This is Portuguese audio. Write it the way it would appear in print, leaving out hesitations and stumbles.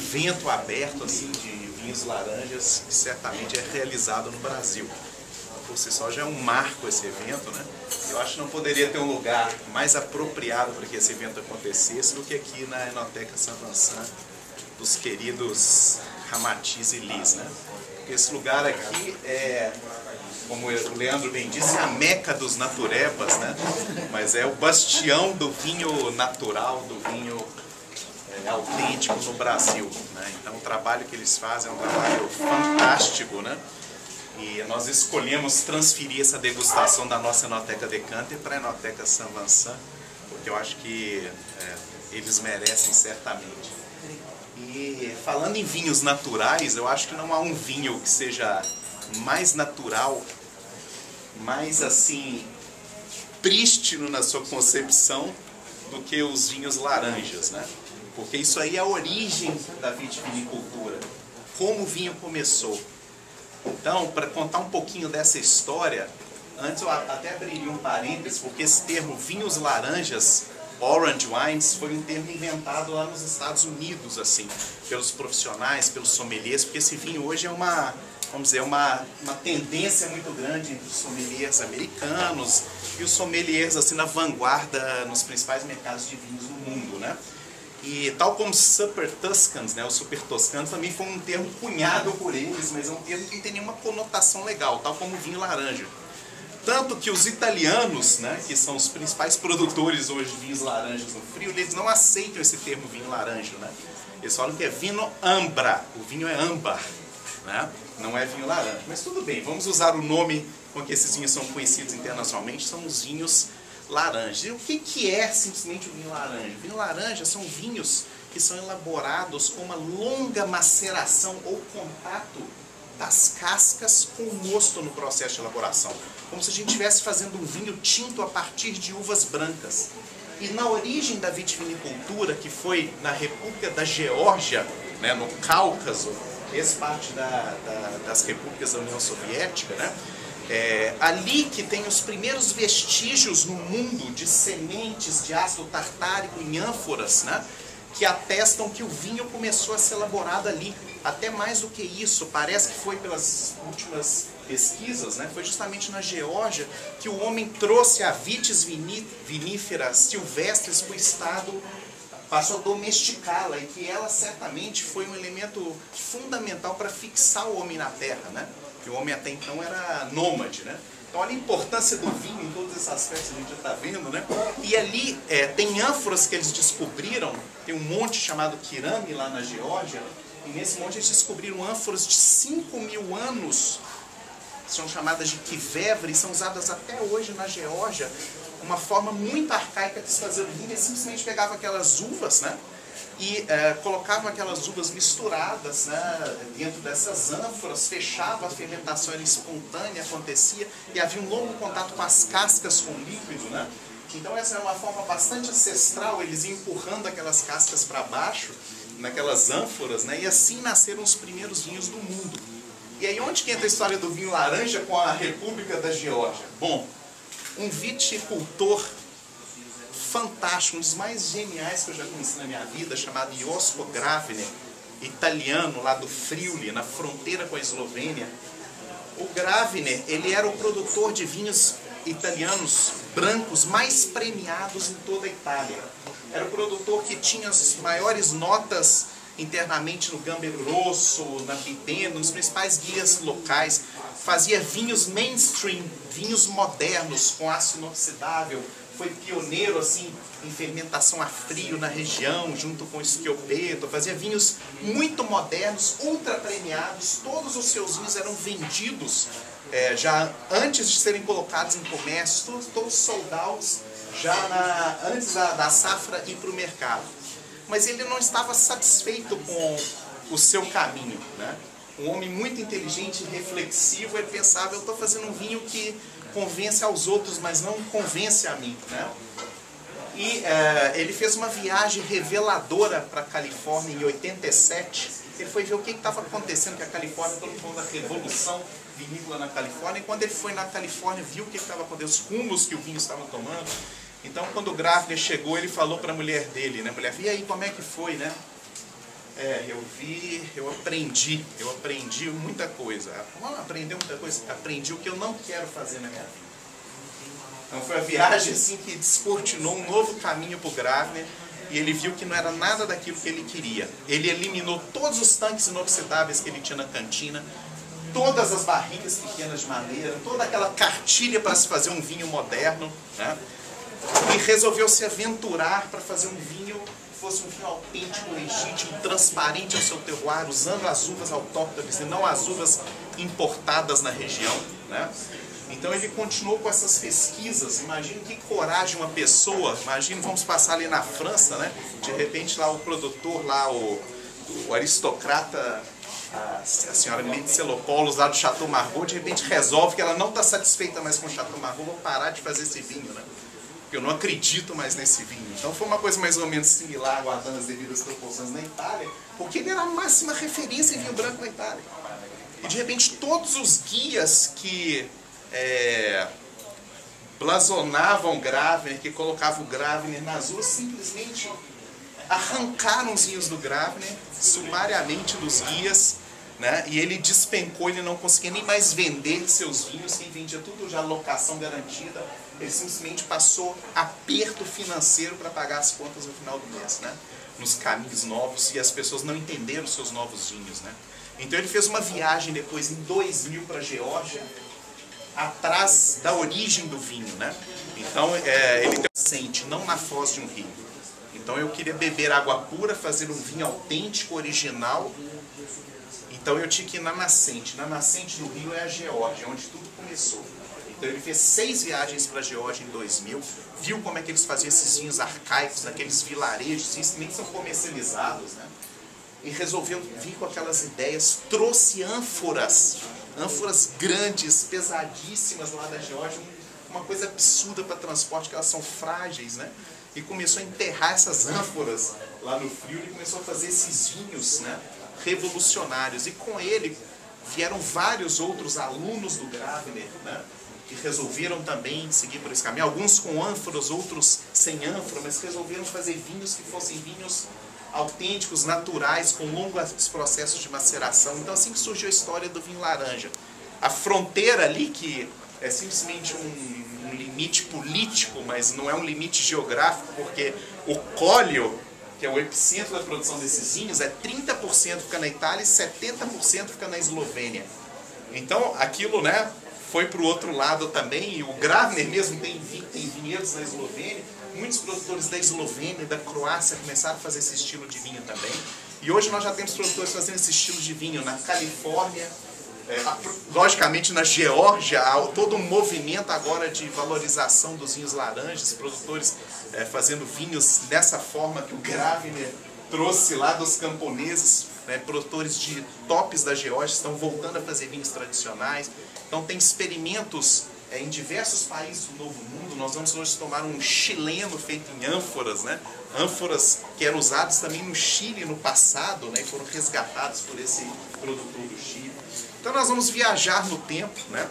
evento aberto assim de vinhos laranjas que certamente é realizado no Brasil. Por si só já é um marco esse evento, né? Eu acho que não poderia ter um lugar mais apropriado para que esse evento acontecesse do que aqui na Enoteca Saint Vincent dos queridos Ramatiz e Liz, né? Esse lugar aqui é, como o Leandro bem disse, a meca dos naturebas, né? Mas é o bastião do vinho natural, do vinho autêntico no Brasil, né? Então o trabalho que eles fazem é um trabalho fantástico, né? E nós escolhemos transferir essa degustação da nossa Enoteca Decanter para a Enoteca Saint Vincent, porque eu acho que eles merecem certamente. E falando em vinhos naturais, eu acho que não há um vinho que seja mais natural, mais assim, prístino na sua concepção do que os vinhos laranjas, né? Porque isso aí é a origem da vitivinicultura, como o vinho começou. Então, para contar um pouquinho dessa história, antes eu até abriria um parênteses, porque esse termo vinhos laranjas, orange wines, foi um termo inventado lá nos Estados Unidos, assim, pelos profissionais, pelos sommeliers, porque esse vinho hoje é uma, vamos dizer, uma tendência muito grande entre os sommeliers americanos e os sommeliers assim na vanguarda nos principais mercados de vinhos do mundo, né? E tal como Super Tuscans, né, o Super Toscano também foi um termo cunhado por eles, mas é um termo que não tem nenhuma conotação legal, tal como o vinho laranja. Tanto que os italianos, né, que são os principais produtores hoje de vinhos laranjas no frio, eles não aceitam esse termo vinho laranja, né? Eles falam que é vino ambra, o vinho é âmbar, né? Não é vinho laranja. Mas tudo bem, vamos usar o nome com que esses vinhos são conhecidos internacionalmente, são os vinhos laranjas. E o que é simplesmente o vinho laranja? O vinho laranja são vinhos que são elaborados com uma longa maceração ou contato das cascas com o mosto no processo de elaboração. Como se a gente estivesse fazendo um vinho tinto a partir de uvas brancas. E na origem da vitivinicultura, que foi na República da Geórgia, né, no Cáucaso, fez parte das repúblicas da União Soviética, né? Ali que tem os primeiros vestígios no mundo de sementes de ácido tartárico em ânforas, né, que atestam que o vinho começou a ser elaborado ali. Até mais do que isso, parece que foi pelas últimas pesquisas, né, foi justamente na Geórgia que o homem trouxe a vitis vinífera silvestres para o estado, passou a domesticá-la, e que ela certamente foi um elemento fundamental para fixar o homem na terra, né? Que o homem até então era nômade, né? Então olha a importância do vinho em todos esses aspectos que a gente já está vendo, né? E ali tem ânforas que eles descobriram, tem um monte chamado Kirami lá na Geórgia, e nesse monte eles descobriram ânforas de 5.000 anos, são chamadas de kivevre, e são usadas até hoje na Geórgia. Uma forma muito arcaica de se fazer o vinho, eles simplesmente pegavam aquelas uvas, né? E colocavam aquelas uvas misturadas, né, dentro dessas ânforas, fechava, a fermentação era espontânea, acontecia, e havia um longo contato com as cascas com o líquido, né? Então essa é uma forma bastante ancestral, eles iam empurrando aquelas cascas para baixo, naquelas ânforas, né? E assim nasceram os primeiros vinhos do mundo. E aí onde que entra a história do vinho laranja com a República da Geórgia? Bom, um viticultor fantástico, um dos mais geniais que eu já conheci na minha vida, chamado Josko Gravner, italiano lá do Friuli, na fronteira com a Eslovênia. O Gravner, ele era o produtor de vinhos italianos brancos mais premiados em toda a Itália. Era o produtor que tinha as maiores notas internamente no Gambero Rosso, na Bibeno, nos principais guias locais. Fazia vinhos mainstream, vinhos modernos com ácido inoxidável. Foi pioneiro assim em fermentação a frio na região, junto com o Schioppeto. Fazia vinhos muito modernos, ultra premiados. Todos os seus vinhos eram vendidos já antes de serem colocados em comércio, todos sold outs, já antes da safra ir para o mercado. Mas ele não estava satisfeito com o seu caminho, né? Um homem muito inteligente e reflexivo, ele pensava, eu estou fazendo um vinho que convence aos outros, mas não convence a mim, né? E ele fez uma viagem reveladora para a Califórnia em 87. Ele foi ver o que estava acontecendo, que a Califórnia, todo mundo falando da revolução vinícola na Califórnia, e quando ele foi na Califórnia, viu o que estava acontecendo, os rumos que o vinho estava tomando. Então, quando o Gravner chegou, ele falou para a mulher dele, né? A mulher, e aí, como é que foi, né? eu aprendi muita coisa. Vamos aprender muita coisa? Aprendi o que eu não quero fazer na minha vida. Então foi a viagem assim que descortinou um novo caminho para o Gravner, e ele viu que não era nada daquilo que ele queria. Ele eliminou todos os tanques inoxidáveis que ele tinha na cantina, todas as barricas pequenas de madeira, toda aquela cartilha para se fazer um vinho moderno, né? E resolveu se aventurar para fazer um vinho que fosse um vinho autêntico, legítimo, transparente ao seu terroir, usando as uvas autóctones e não as uvas importadas na região, né? Então ele continuou com essas pesquisas. Imagina que coragem uma pessoa, imagina, vamos passar ali na França, né? De repente lá o produtor, lá o aristocrata, a senhora Metzelopoulos lá do Chateau Margaux, de repente resolve que ela não está satisfeita mais com o Chateau Margaux, vou parar de fazer esse vinho, né? Porque eu não acredito mais nesse vinho. Então foi uma coisa mais ou menos similar, guardando as devidas proporções, na Itália, porque ele era a máxima referência em vinho branco na Itália. E de repente todos os guias que blasonavam Gravner, que colocavam o Gravner nas ruas, simplesmente arrancaram os vinhos do Gravner, sumariamente dos guias, né? E ele despencou, ele não conseguia nem mais vender seus vinhos, quem vendia tudo já locação garantida, ele simplesmente passou aperto financeiro para pagar as contas no final do mês, né? Nos caminhos novos, e as pessoas não entenderam os seus novos vinhos, né? Então ele fez uma viagem depois, em 2000, para a Geórgia, atrás da origem do vinho, né? Então ele tem nascente, não na foz de um rio. Então eu queria beber água pura, fazer um vinho autêntico, original. Então eu tinha que ir na nascente. Na nascente do rio é a Geórgia, onde tudo começou. Então ele fez 6 viagens para a Geórgia em 2000, viu como é que eles faziam esses vinhos arcaicos, naqueles vilarejos, isso nem são comercializados, né? E resolveu vir com aquelas ideias, trouxe ânforas grandes, pesadíssimas lá da Geórgia, uma coisa absurda para transporte, que elas são frágeis, né? E começou a enterrar essas ânforas lá no frio e começou a fazer esses vinhos, né, revolucionários. E com ele vieram vários outros alunos do Gravner, né, que resolveram também seguir por esse caminho, alguns com ânforas, outros sem ânfora, mas resolveram fazer vinhos que fossem vinhos autênticos, naturais, com longos processos de maceração. Então assim que surgiu a história do vinho laranja. A fronteira ali, que é simplesmente um limite político, mas não é um limite geográfico, porque o Collio, que é o epicentro da produção desses vinhos, 30% fica na Itália e 70% fica na Eslovênia. Então aquilo, né, foi para o outro lado também, e o Gravner mesmo tem vinhedos na Eslovênia. Muitos produtores da Eslovênia e da Croácia começaram a fazer esse estilo de vinho também. E hoje nós já temos produtores fazendo esse estilo de vinho na Califórnia, logicamente na Geórgia. Há todo um movimento agora de valorização dos vinhos laranjas, produtores fazendo vinhos dessa forma que o Gravner trouxe lá dos camponeses, né? Produtores de tops da Geórgia estão voltando a fazer vinhos tradicionais. Então tem experimentos em diversos países do Novo Mundo. Nós vamos hoje tomar um chileno feito em ânforas, né? Ânforas que eram usadas também no Chile no passado, né? E foram resgatados por esse produtor do Chile. Então nós vamos viajar no tempo, né?